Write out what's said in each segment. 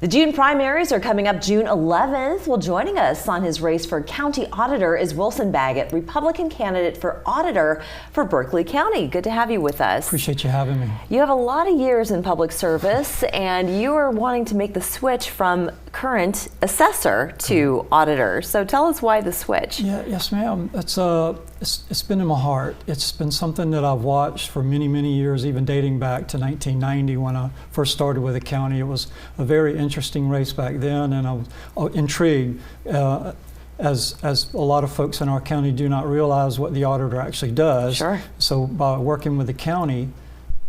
The June primaries are coming up June 11th. Well, joining us on his race for county auditor is Wilson Baggett, Republican candidate for auditor for Berkeley County. Good to have you with us. Appreciate you having me. You have a lot of years in public service, and you are wanting to make the switch from current assessor to auditor. So tell us why the switch. Yes, ma'am. It's been in my heart. It's been something that I've watched for many, many years, even dating back to 1990 when I first started with the county. It was a very interesting race back then, and I was intrigued. As a lot of folks in our county do not realize what the auditor actually does. Sure. So by working with the county,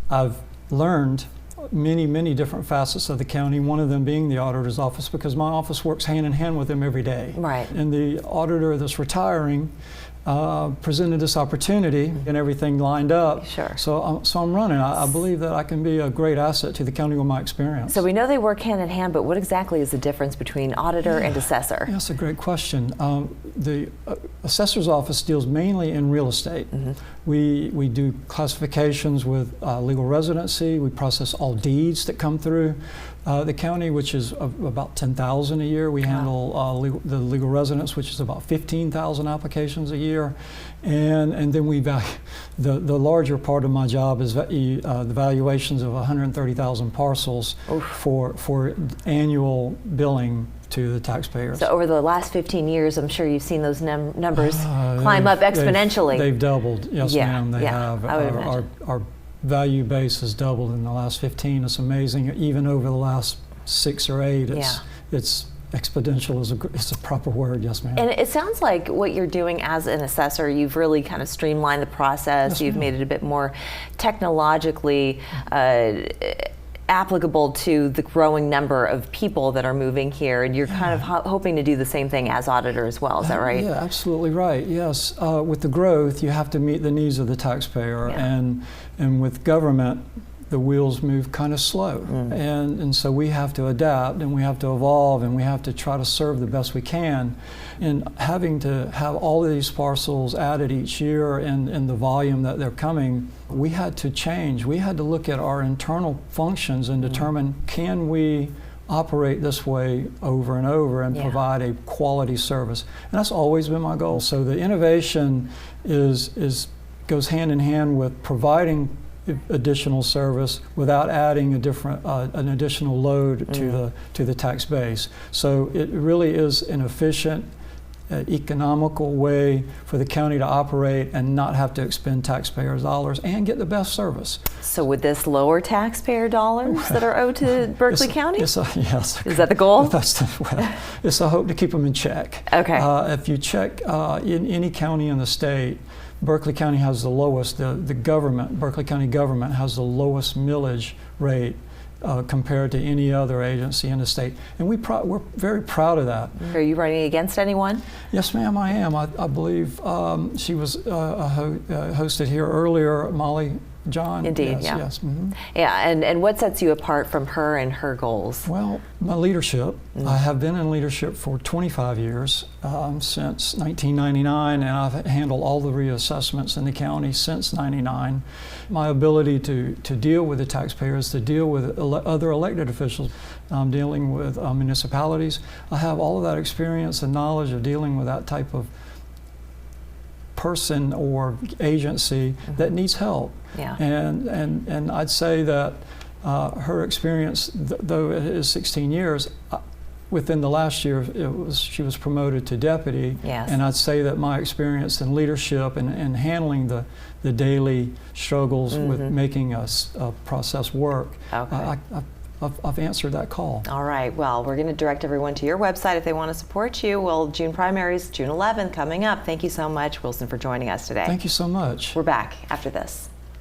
I've learned many different facets of the county, one of them being the auditor's office, because my office works hand in hand with them every day. Right. And the auditor that's retiring presented this opportunity and everything lined up. Sure. So I'm running. I believe that I can be a great asset to the county with my experience. So we know they work hand in hand, but what exactly is the difference between auditor and assessor? Yeah, that's a great question. The assessor's office deals mainly in real estate. Mm-hmm. We do classifications with legal residency. We process all deeds that come through the county, which is about 10,000 a year. We handle the legal residence, which is about 15,000 applications a year. And then we value, the larger part of my job is the valuations of 130,000 parcels for annual billing to the taxpayers. So over the last 15 years, I'm sure you've seen those numbers climb up exponentially. They've doubled, yes ma'am, they have. I would imagine. Our value base has doubled in the last 15. It's amazing. Even over the last 6 or 8, it's exponential is a proper word, yes ma'am. And it sounds like what you're doing as an assessor, you've really kind of streamlined the process. Yes, you've made it a bit more technologically applicable to the growing number of people that are moving here, and you're kind of hoping to do the same thing as auditor as well. Is that right? Yeah, absolutely right. Yes, with the growth, you have to meet the needs of the taxpayer, and with government, the wheels move kind of slow, and so we have to adapt, and we have to evolve, and we have to try to serve the best we can. And having to have all of these parcels added each year in the volume that they're coming, we had to change. We had to look at our internal functions and determine, can we operate this way over and over and provide a quality service? And that's always been my goal. So the innovation goes hand in hand with providing additional service without adding an additional load to the tax base. So it really is an efficient, economical way for the county to operate and not have to expend taxpayers' dollars and get the best service. So would this lower taxpayer dollars that are owed to Berkeley County? Yes. Is that the goal? It's a hope to keep them in check. Okay. If you check in any county in the state, Berkeley County has the lowest, Berkeley County government has the lowest millage rate compared to any other agency in the state. And we're very proud of that. Are you running against anyone? Yes, ma'am, I am. I believe she was hosted here earlier, Molly John. Indeed, yes. Mm-hmm. Yeah, and what sets you apart from her and her goals? Well, my leadership. I have been in leadership for 25 years, since 1999, and I've handled all the reassessments in the county since 99. My ability to deal with the taxpayers, to deal with other elected officials, dealing with municipalities. I have all of that experience and knowledge of dealing with that type of person or agency that needs help. Yeah. And I'd say that her experience, though it is 16 years, within the last year she was promoted to deputy. Yes. And I'd say that my experience in leadership and handling the daily struggles with making a process work, I've answered that call. All right, well, we're going to direct everyone to your website if they want to support you. Well, June primaries, June 11th coming up. Thank you so much, Wilson, for joining us today. Thank you so much. We're back after this.